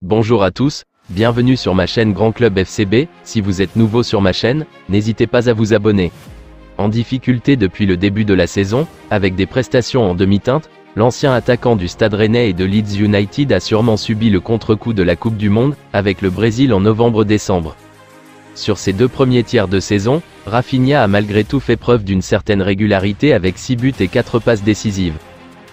Bonjour à tous, bienvenue sur ma chaîne Grand Club FCB. Si vous êtes nouveau sur ma chaîne, n'hésitez pas à vous abonner. En difficulté depuis le début de la saison, avec des prestations en demi-teinte, l'ancien attaquant du Stade Rennais et de Leeds United a sûrement subi le contre-coup de la Coupe du Monde, avec le Brésil en novembre-décembre. Sur ses deux premiers tiers de saison, Raphinha a malgré tout fait preuve d'une certaine régularité avec 6 buts et 4 passes décisives.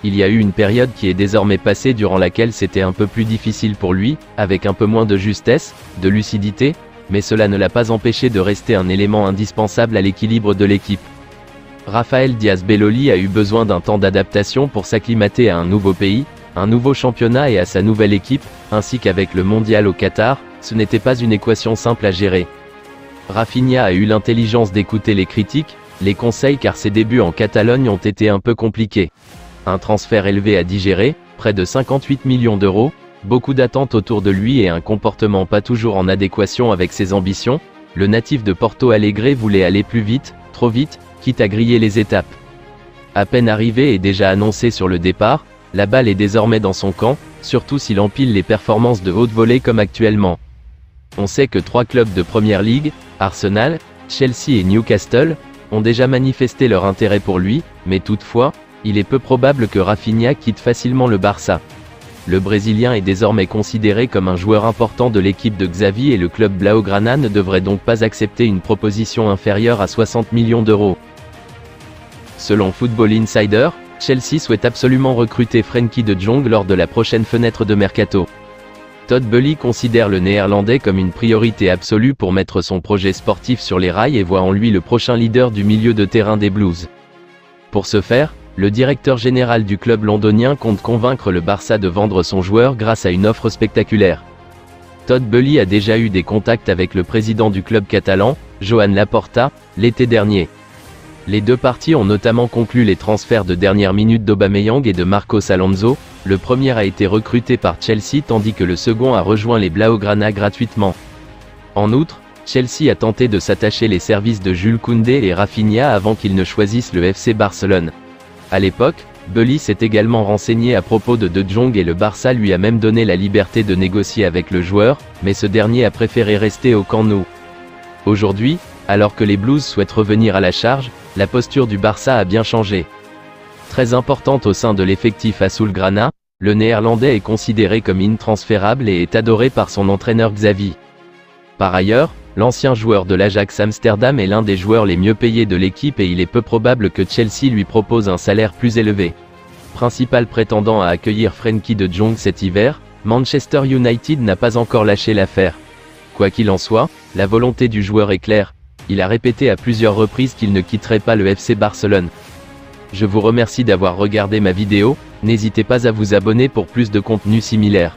Il y a eu une période qui est désormais passée durant laquelle c'était un peu plus difficile pour lui, avec un peu moins de justesse, de lucidité, mais cela ne l'a pas empêché de rester un élément indispensable à l'équilibre de l'équipe. Raphaël Diaz-Belloli a eu besoin d'un temps d'adaptation pour s'acclimater à un nouveau pays, un nouveau championnat et à sa nouvelle équipe, ainsi qu'avec le mondial au Qatar, ce n'était pas une équation simple à gérer. Raphinha a eu l'intelligence d'écouter les critiques, les conseils car ses débuts en Catalogne ont été un peu compliqués. Un transfert élevé à digérer, près de 58 millions d'euros, beaucoup d'attentes autour de lui et un comportement pas toujours en adéquation avec ses ambitions, le natif de Porto Alegre voulait aller plus vite, trop vite, quitte à griller les étapes. À peine arrivé et déjà annoncé sur le départ, la balle est désormais dans son camp, surtout s'il empile les performances de haute volée comme actuellement. On sait que 3 clubs de Première Ligue, Arsenal, Chelsea et Newcastle, ont déjà manifesté leur intérêt pour lui, mais toutefois, il est peu probable que Raphinha quitte facilement le Barça. Le Brésilien est désormais considéré comme un joueur important de l'équipe de Xavi et le club Blaugrana ne devrait donc pas accepter une proposition inférieure à 60 millions d'euros. Selon Football Insider, Chelsea souhaite absolument recruter Frenkie de Jong lors de la prochaine fenêtre de mercato. Todd Boehly considère le Néerlandais comme une priorité absolue pour mettre son projet sportif sur les rails et voit en lui le prochain leader du milieu de terrain des Blues. Pour ce faire, le directeur général du club londonien compte convaincre le Barça de vendre son joueur grâce à une offre spectaculaire. Todd Boehly a déjà eu des contacts avec le président du club catalan, Joan Laporta, l'été dernier. Les deux parties ont notamment conclu les transferts de dernière minute d'Aubameyang et de Marcos Alonso. Le premier a été recruté par Chelsea tandis que le second a rejoint les Blaugrana gratuitement. En outre, Chelsea a tenté de s'attacher les services de Jules Koundé et Raphinha avant qu'ils ne choisissent le FC Barcelone. À l'époque, Boehly s'est également renseigné à propos de Jong et le Barça lui a même donné la liberté de négocier avec le joueur, mais ce dernier a préféré rester au Camp Nou. Aujourd'hui, alors que les Blues souhaitent revenir à la charge, la posture du Barça a bien changé. Très importante au sein de l'effectif Azulgrana, le Néerlandais est considéré comme intransférable et est adoré par son entraîneur Xavi. Par ailleurs, l'ancien joueur de l'Ajax Amsterdam est l'un des joueurs les mieux payés de l'équipe et il est peu probable que Chelsea lui propose un salaire plus élevé. Principal prétendant à accueillir Frenkie de Jong cet hiver, Manchester United n'a pas encore lâché l'affaire. Quoi qu'il en soit, la volonté du joueur est claire, il a répété à plusieurs reprises qu'il ne quitterait pas le FC Barcelone. Je vous remercie d'avoir regardé ma vidéo, n'hésitez pas à vous abonner pour plus de contenu similaire.